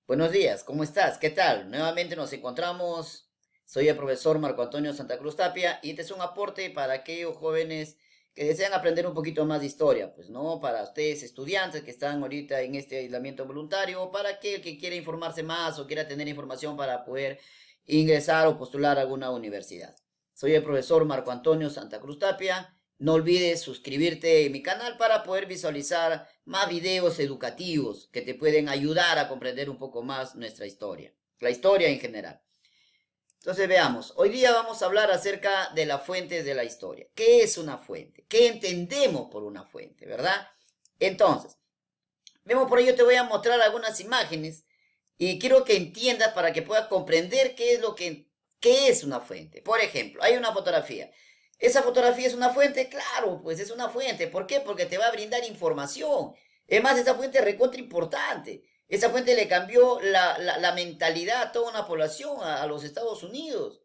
Buenos días, ¿cómo estás? ¿Qué tal? Nuevamente nos encontramos. Soy el profesor Marco Antonio Santa Cruz Tapia y este es un aporte para aquellos jóvenes que desean aprender un poquito más de historia, pues no para ustedes estudiantes que están ahorita en este aislamiento voluntario o para aquel que quiera informarse más o quiera tener información para poder ingresar o postular a alguna universidad. Soy el profesor Marco Antonio Santa Cruz Tapia. No olvides suscribirte en mi canal para poder visualizar más videos educativos que te pueden ayudar a comprender un poco más nuestra historia, la historia en general. Entonces veamos, hoy día vamos a hablar acerca de las fuentes de la historia. ¿Qué es una fuente? ¿Qué entendemos por una fuente, verdad? Entonces, vemos por ello te voy a mostrar algunas imágenes y quiero que entiendas para que puedas comprender qué es una fuente. Por ejemplo, hay una fotografía. ¿Esa fotografía es una fuente? Claro, pues es una fuente. ¿Por qué? Porque te va a brindar información. Es más, esa fuente es recontra importante. Esa fuente le cambió la mentalidad a toda una población, a los Estados Unidos.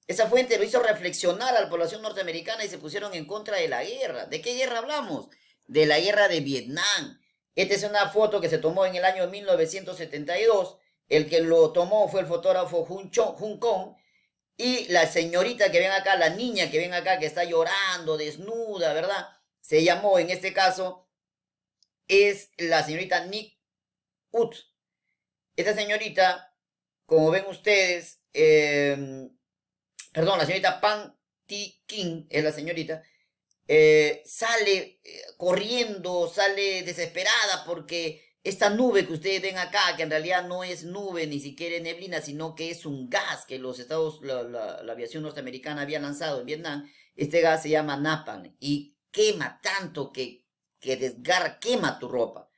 Esa fuente lo hizo reflexionar a la población norteamericana y se pusieron en contra de la guerra. ¿De qué guerra hablamos? De la guerra de Vietnam. Esta es una foto que se tomó en el año 1972. El que lo tomó fue el fotógrafo Hun Kong. Y la señorita que ven acá, la niña que ven acá, que está llorando, desnuda, ¿verdad? Se llamó, en este caso, es la señorita Nick Ut. Esta señorita, como ven ustedes, perdón, la señorita Pan Ti King es la señorita, sale corriendo, sale desesperada porque esta nube que ustedes ven acá, que en realidad no es nube ni siquiera es neblina, sino que es un gas que la aviación norteamericana había lanzado en Vietnam, este gas se llama napalm y quema tanto que desgarra, quema tu ropa.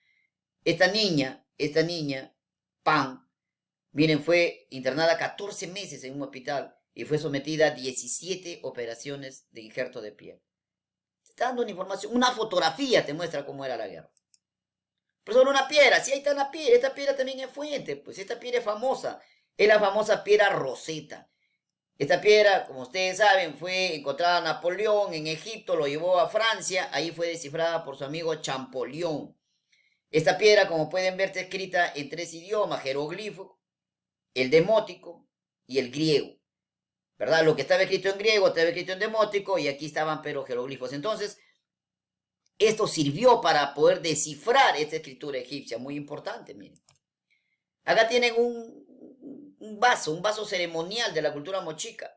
Esta niña, Pan, miren, fue internada 14 meses en un hospital y fue sometida a 17 operaciones de injerto de piel. Te está dando una información, una fotografía te muestra cómo era la guerra. Pero solo una piedra, si ahí está la piedra, esta piedra también es fuente, pues esta piedra es famosa, es la famosa piedra Rosetta. Esta piedra, como ustedes saben, fue encontrada Napoleón en Egipto, lo llevó a Francia, ahí fue descifrada por su amigo Champollion. Esta piedra, como pueden ver, está escrita en tres idiomas, jeroglífico, el demótico y el griego. ¿Verdad? Lo que estaba escrito en griego estaba escrito en demótico y aquí estaban pero jeroglifos. Entonces, esto sirvió para poder descifrar esta escritura egipcia, muy importante, miren. Acá tienen un vaso ceremonial de la cultura mochica.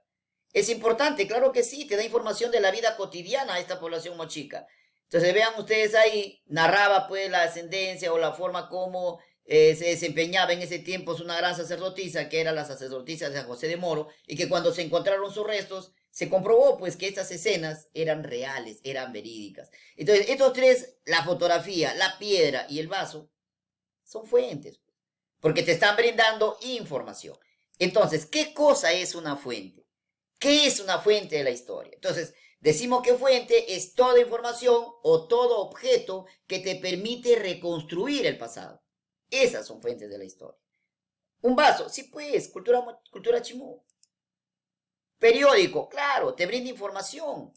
Es importante, claro que sí, te da información de la vida cotidiana a esta población mochica. Entonces vean ustedes ahí, narraba pues la ascendencia o la forma como se desempeñaba en ese tiempo es una gran sacerdotisa, que era la sacerdotisa de San José de Moro, y que cuando se encontraron sus restos, se comprobó pues que estas escenas eran reales, eran verídicas. Entonces, estos tres, la fotografía, la piedra y el vaso, son fuentes, porque te están brindando información. Entonces, ¿qué cosa es una fuente? ¿Qué es una fuente de la historia? Entonces, decimos que fuente es toda información o todo objeto que te permite reconstruir el pasado. Esas son fuentes de la historia. Un vaso, sí pues, cultura chimú. Periódico, claro, te brinda información.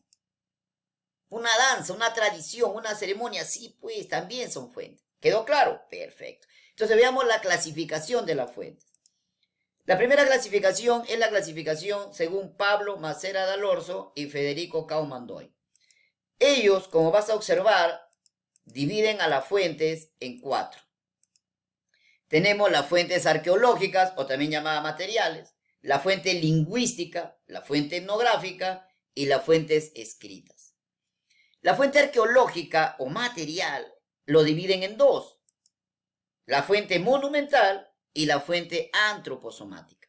Una danza, una tradición, una ceremonia, sí pues, también son fuentes. ¿Quedó claro? Perfecto. Entonces veamos la clasificación de las fuentes. La primera clasificación es la clasificación según Pablo Macera Dalorzo y Federico Kaumandoy. Ellos, como vas a observar, dividen a las fuentes en cuatro. Tenemos las fuentes arqueológicas, o también llamadas materiales, la fuente lingüística, la fuente etnográfica y las fuentes escritas. La fuente arqueológica o material lo dividen en dos, la fuente monumental y la fuente antroposomática.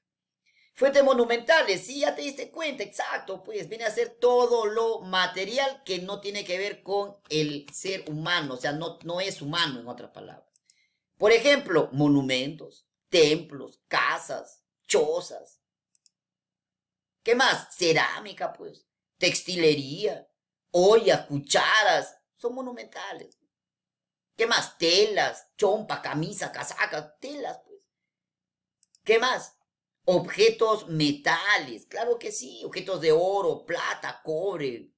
Fuentes monumentales, sí, ya te diste cuenta, exacto, pues viene a ser todo lo material que no tiene que ver con el ser humano, o sea, no es humano en otras palabras. Por ejemplo, monumentos, templos, casas, chozas. ¿Qué más? Cerámica, pues, textilería, ollas, cucharas, son monumentales. ¿Qué más? Telas, chompa, camisa, casacas, telas, pues. ¿Qué más? Objetos metales, claro que sí, objetos de oro, plata, cobre.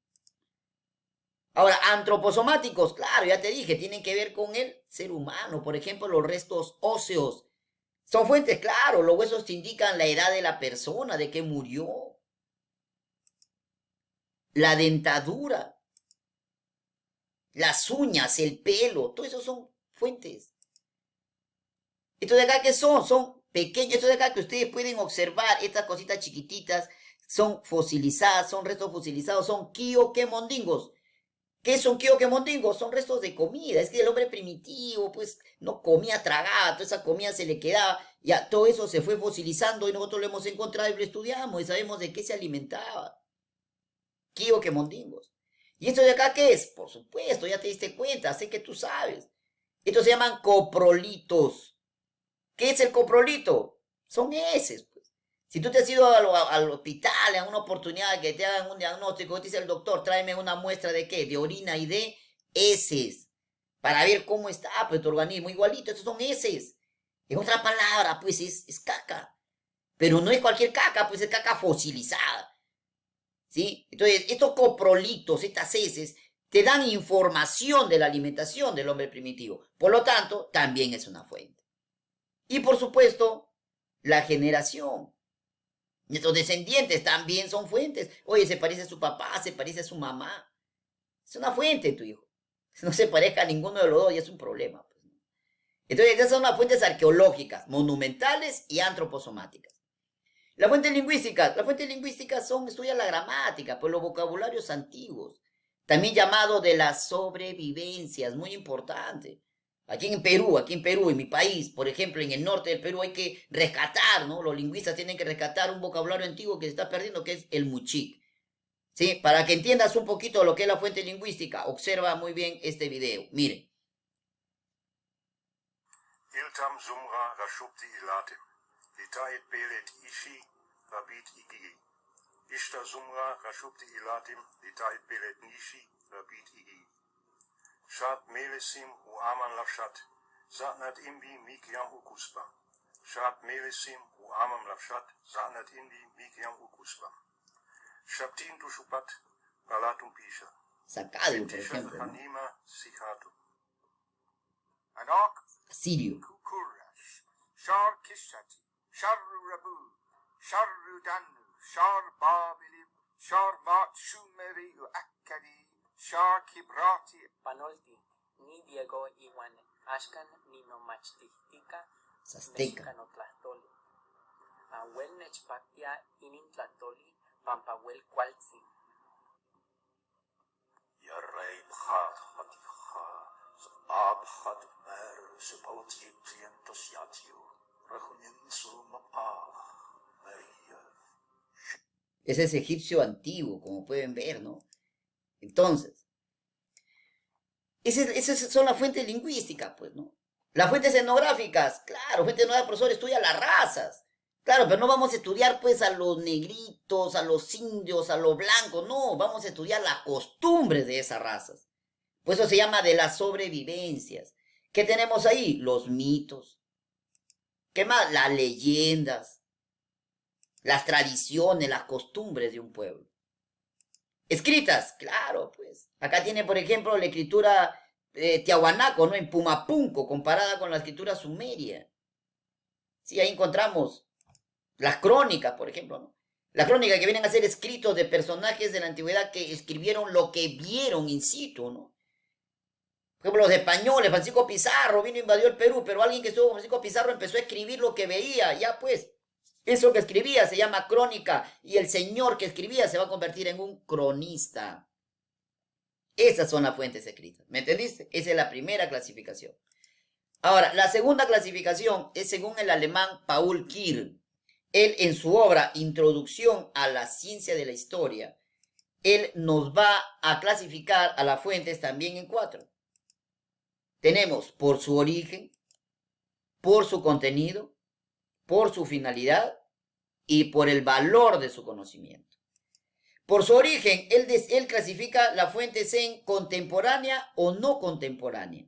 Ahora, antroposomáticos, claro, ya te dije, tienen que ver con el ser humano. Por ejemplo, los restos óseos Son fuentes, claro, los huesos te indican la edad de la persona, de que murió. La dentadura, las uñas, el pelo, todo eso son fuentes. Estos de acá que son pequeños, estos de acá que ustedes pueden observar, estas cositas chiquititas, son fosilizadas, son restos fosilizados, son quioquemondingos. ¿Qué son quioquemondingos? Son restos de comida. Es que el hombre primitivo, pues, no comía, tragaba, toda esa comida se le quedaba, ya todo eso se fue fosilizando y nosotros lo hemos encontrado y lo estudiamos y sabemos de qué se alimentaba. Quioquemondingos. ¿Y esto de acá qué es? Por supuesto, ya te diste cuenta, sé que tú sabes. Estos se llaman coprolitos. ¿Qué es el coprolito? Son heces, pues. Si tú te has ido al hospital en una oportunidad que te hagan un diagnóstico, te dice el doctor, tráeme una muestra de qué, de orina y de heces, para ver cómo está pues, tu organismo. Igualito, estos son heces. En otra palabra, pues es caca. Pero no es cualquier caca, pues es caca fosilizada. ¿Sí? Entonces, estos coprolitos, estas heces, te dan información de la alimentación del hombre primitivo. Por lo tanto, también es una fuente. Y por supuesto, la generación. Nuestros descendientes también son fuentes. Oye, se parece a su papá, se parece a su mamá. Es una fuente tu hijo. Si no se parezca a ninguno de los dos, ya es un problema. Pues. Entonces, esas son las fuentes arqueológicas, monumentales y antroposomáticas. Las fuentes lingüísticas son, estudian la gramática, pues los vocabularios antiguos. También llamado de las sobrevivencias, muy importante. Aquí en Perú, en mi país, por ejemplo, en el norte del Perú hay que rescatar, ¿no? Los lingüistas tienen que rescatar un vocabulario antiguo que se está perdiendo, que es el muchic. ¿Sí? Para que entiendas un poquito lo que es la fuente lingüística, observa muy bien este video. Miren. Iltam Zumra Rashupti Ilatim, Litait Belet Ishi, Rabit Igi. Ishta Zumra Rashupti Ilatim, Litait Belet Nishi, Rabit Igi. Shat Melesim Uaman Lashat, Zatnat Imbi Mikiam Ukuspa. Shat Melesim Uamam Lashat, Zatnat Imbi Mikiam Ukuspa. Shaptin Tushupat, Galatum Pisha. Sacadio, por ejemplo. ¿No? Hanima Sihatum. Sirio. Kukurash, Shar Kishati, Sharu Rabu, Sharu Danu, Shar Babilib, Shar Mat Shumeri Akadi, Shar Kibrati, Panolti, ni Diego Iwan, Ashkan ni no Machtika, Azteca. Mexicano Tlastoli. Ahuel Nechpatia inin Tlatoli, Pampahuel Cualzi. Yarrei Bhat Hatiha, Abhat Mer, Supotri Prientos Yatio, Rajuninsu Mapa, Maria. Ese es egipcio antiguo, como pueden ver, ¿no? Entonces, esas son las fuentes lingüísticas, pues, ¿no? Las fuentes etnográficas, claro, fuentes etnográficas, profesor, estudia las razas. Claro, pero no vamos a estudiar, pues, a los negritos, a los indios, a los blancos, no, vamos a estudiar las costumbres de esas razas. Pues eso se llama de las sobrevivencias. ¿Qué tenemos ahí? Los mitos. ¿Qué más? Las leyendas. Las tradiciones, las costumbres de un pueblo. Escritas, claro, pues. Acá tiene, por ejemplo, la escritura Tiahuanaco, ¿no? En Pumapunco, comparada con la escritura sumeria. Sí, ahí encontramos las crónicas, por ejemplo, ¿no? Las crónicas que vienen a ser escritos de personajes de la antigüedad que escribieron lo que vieron in situ, ¿no? Por ejemplo, los españoles, Francisco Pizarro vino e invadió el Perú, pero alguien que estuvo con Francisco Pizarro empezó a escribir lo que veía, ya pues. Eso que escribía se llama crónica y el señor que escribía se va a convertir en un cronista. Esas son las fuentes escritas, ¿me entendiste? Esa es la primera clasificación. Ahora, la segunda clasificación es según el alemán Paul Kir. Él en su obra Introducción a la ciencia de la historia, él nos va a clasificar a las fuentes también en 4. Tenemos por su origen, por su contenido, por su finalidad y por el valor de su conocimiento. Por su origen, él clasifica las fuentes en contemporánea o no contemporánea.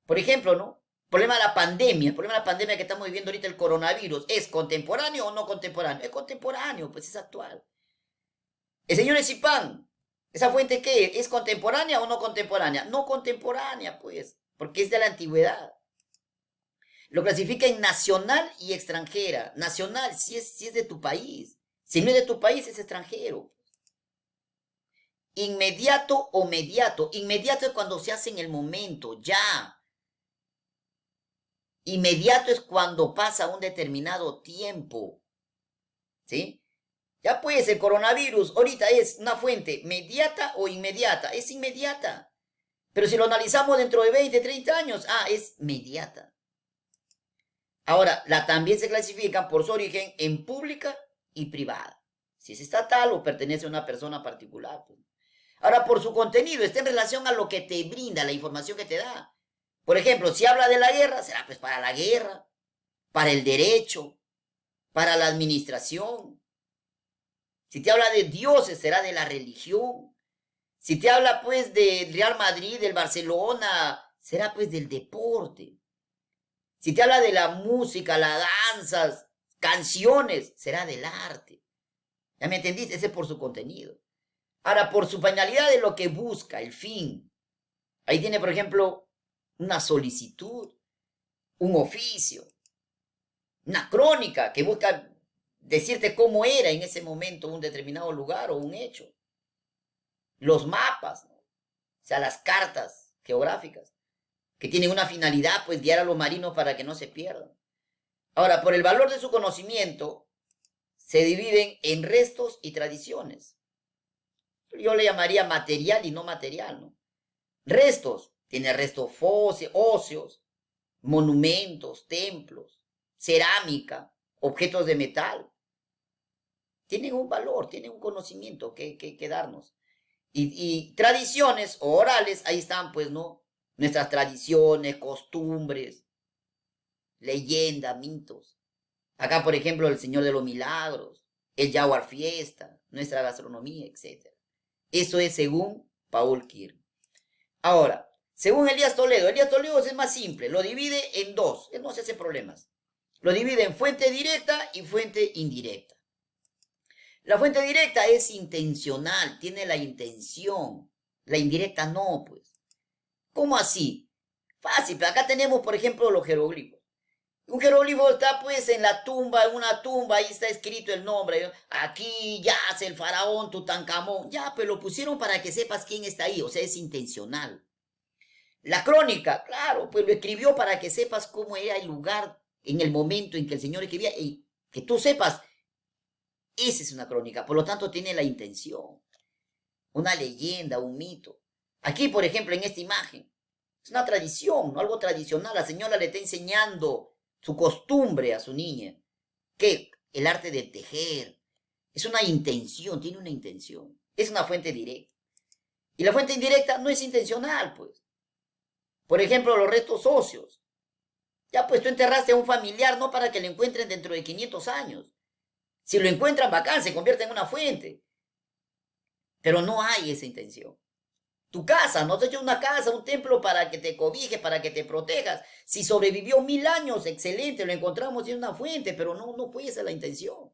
Por ejemplo, ¿no? El problema de la pandemia que estamos viviendo ahorita, el coronavirus, ¿es contemporáneo o no contemporáneo? Es contemporáneo, pues es actual. El señor Esipán, ¿esa fuente qué es? ¿Es contemporánea o no contemporánea? No contemporánea, pues, porque es de la antigüedad. Lo clasifica en nacional y extranjera. Nacional, si es de tu país. Si no es de tu país, es extranjero. Inmediato o mediato. Inmediato es cuando se hace en el momento, ya. Inmediato es cuando pasa un determinado tiempo. ¿Sí? Ya pues, el coronavirus ahorita es una fuente mediata o inmediata. Es inmediata. Pero si lo analizamos dentro de 20, 30 años, es mediata. Ahora, también se clasifican por su origen en pública y privada. Si es estatal o pertenece a una persona particular. Pues. Ahora, por su contenido, está en relación a lo que te brinda, la información que te da. Por ejemplo, si habla de la guerra, será pues para la guerra, para el derecho, para la administración. Si te habla de dioses, será de la religión. Si te habla pues del Real Madrid, del Barcelona, será pues del deporte. Si te habla de la música, las danzas, canciones, será del arte. ¿Ya me entendiste? Ese es por su contenido. Ahora, por su finalidad de lo que busca, el fin. Ahí tiene, por ejemplo, una solicitud, un oficio, una crónica que busca decirte cómo era en ese momento un determinado lugar o un hecho. Los mapas, ¿no? O sea, las cartas geográficas, que tienen una finalidad, pues, guiar a los marinos para que no se pierdan. Ahora, por el valor de su conocimiento, se dividen en restos y tradiciones. Yo le llamaría material y no material, ¿no? Restos, tiene restos óseos, monumentos, templos, cerámica, objetos de metal. Tienen un valor, tienen un conocimiento que darnos. Y tradiciones o orales, ahí están, pues, ¿no? Nuestras tradiciones, costumbres, leyendas, mitos. Acá, por ejemplo, el Señor de los Milagros, el Jaguar Fiesta, nuestra gastronomía, etc. Eso es según Paul Kirk. Ahora, según Elías Toledo es más simple, lo divide en dos, él no se hace problemas. Lo divide en fuente directa y fuente indirecta. La fuente directa es intencional, tiene la intención. La indirecta no, pues. ¿Cómo así? Fácil, pero acá tenemos, por ejemplo, los jeroglifos. Un jeroglifo está pues en la tumba, en una tumba, ahí está escrito el nombre. Aquí yace el faraón Tutankamón. Ya, pues lo pusieron para que sepas quién está ahí, o sea, es intencional. La crónica, claro, pues lo escribió para que sepas cómo era el lugar en el momento en que el Señor escribía y que tú sepas. Esa es una crónica, por lo tanto tiene la intención. Una leyenda, un mito. Aquí, por ejemplo, en esta imagen, es una tradición, ¿no? Algo tradicional. La señora le está enseñando su costumbre a su niña. ¿Qué? El arte de tejer. Es una intención, tiene una intención. Es una fuente directa. Y la fuente indirecta no es intencional, pues. Por ejemplo, los restos óseos. Ya, pues tú enterraste a un familiar no para que lo encuentren dentro de 500 años. Si lo encuentran bacán, se convierte en una fuente. Pero no hay esa intención. Tu casa, no te hecho una casa, un templo para que te cobijes, para que te protejas. Si sobrevivió 1000 años, excelente, lo encontramos en una fuente, pero no puede ser la intención.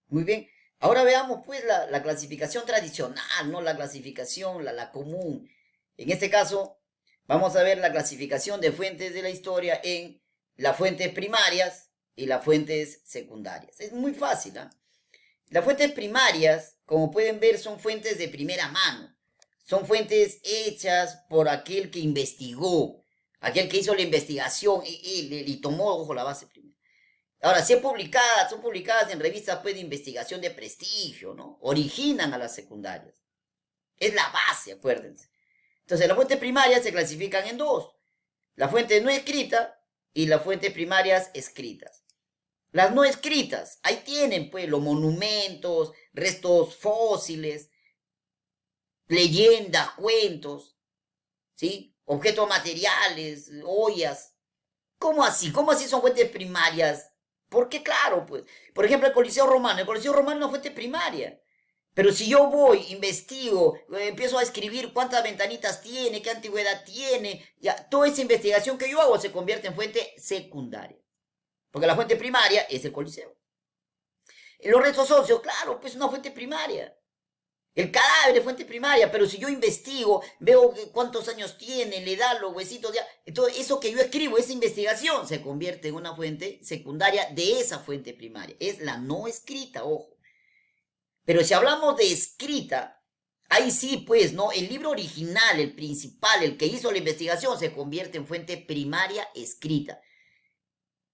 Muy bien. Ahora veamos pues la clasificación tradicional, no la clasificación, la común. En este caso, vamos a ver la clasificación de fuentes de la historia en las fuentes primarias y las fuentes secundarias. Es muy fácil, ¿eh? Las fuentes primarias, como pueden ver, son fuentes de primera mano. Son fuentes hechas por aquel que investigó, aquel que hizo la investigación y tomó, ojo, la base primera. Ahora, si son publicadas en revistas pues, de investigación de prestigio, ¿no? Originan a las secundarias. Es la base, acuérdense. Entonces, las fuentes primarias se clasifican en dos. La fuente no escrita y las fuentes primarias escritas. Las no escritas, ahí tienen pues los monumentos, restos fósiles, leyendas, cuentos, ¿sí? Objetos materiales, ollas. ¿Cómo así? ¿Cómo así son fuentes primarias? Porque claro, pues, por ejemplo, el Coliseo Romano es una fuente primaria. Pero si yo voy, investigo, empiezo a escribir cuántas ventanitas tiene, qué antigüedad tiene, ya, toda esa investigación que yo hago se convierte en fuente secundaria. Porque la fuente primaria es el Coliseo. Los restos óseos, claro, pues una fuente primaria. El cadáver de fuente primaria, pero si yo investigo, veo cuántos años tiene, le da los huesitos, ya, entonces eso que yo escribo, esa investigación, se convierte en una fuente secundaria de esa fuente primaria. Es la no escrita, ojo. Pero si hablamos de escrita, ahí sí, pues, ¿no? El libro original, el principal, el que hizo la investigación, se convierte en fuente primaria escrita.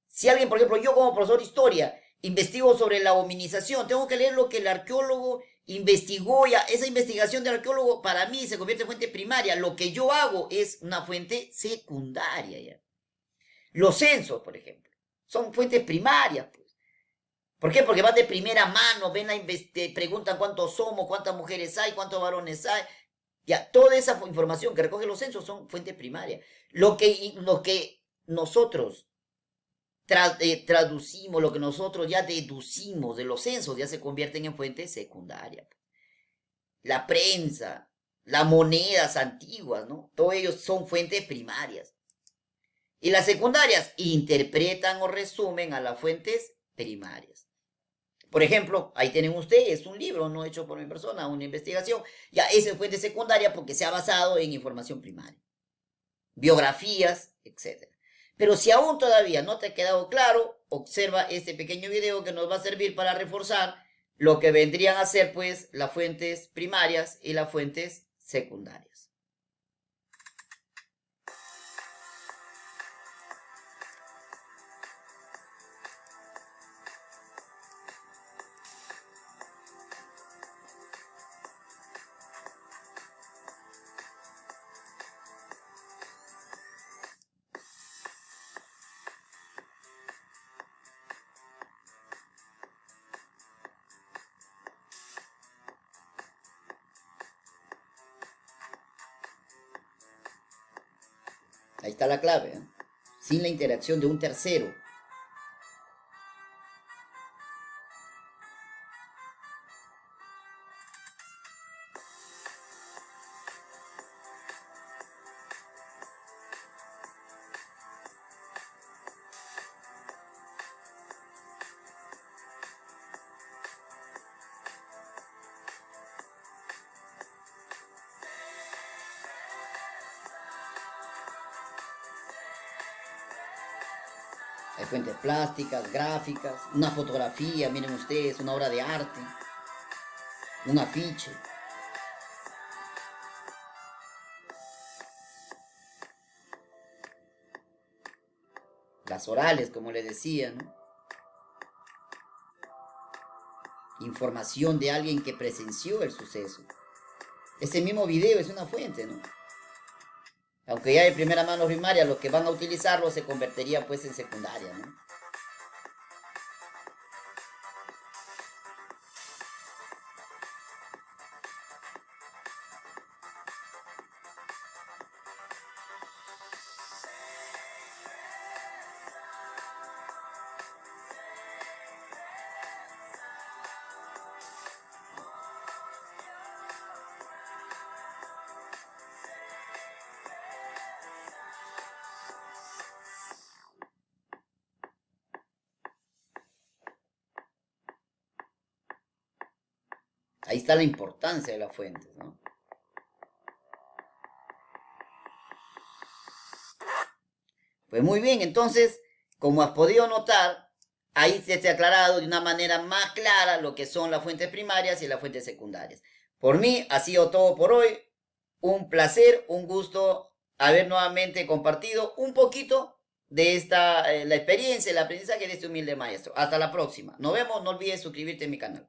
Si alguien, por ejemplo, yo como profesor de historia, investigo sobre la hominización, tengo que leer lo que el arqueólogo investigó, ya esa investigación del arqueólogo para mí se convierte en fuente primaria. Lo que yo hago es una fuente secundaria, ya. Los censos, por ejemplo, son fuentes primarias, pues. ¿Por qué? Porque van de primera mano, ven preguntan cuántos somos, cuántas mujeres hay, cuántos varones hay. Ya, toda esa información que recogen los censos son fuentes primarias. Lo que nosotros traducimos, lo que nosotros ya deducimos de los censos ya se convierten en fuentes secundarias. La prensa, las monedas antiguas, ¿no? Todos ellos son fuentes primarias. Y las secundarias interpretan o resumen a las fuentes primarias. Por ejemplo, ahí tienen ustedes un libro no hecho por mi persona, una investigación. Ya esa es fuente secundaria porque se ha basado en información primaria. Biografías, etc. Pero si aún todavía no te ha quedado claro, observa este pequeño video que nos va a servir para reforzar lo que vendrían a ser, pues, las fuentes primarias y las fuentes secundarias. Ahí está la clave, ¿eh? Sin la interacción de un tercero. Hay fuentes plásticas, gráficas, una fotografía, miren ustedes, una obra de arte, un afiche. Las orales, como les decía, ¿no? Información de alguien que presenció el suceso. Ese mismo video es una fuente, ¿no? Aunque ya de primera mano primaria, los que van a utilizarlo se convertiría pues en secundaria, ¿no? Ahí está la importancia de las fuentes, ¿no? Pues muy bien, entonces, como has podido notar, ahí se ha aclarado de una manera más clara lo que son las fuentes primarias y las fuentes secundarias. Por mí, ha sido todo por hoy. Un placer, un gusto haber nuevamente compartido un poquito de la experiencia, el aprendizaje de este humilde maestro. Hasta la próxima. Nos vemos, no olvides suscribirte a mi canal.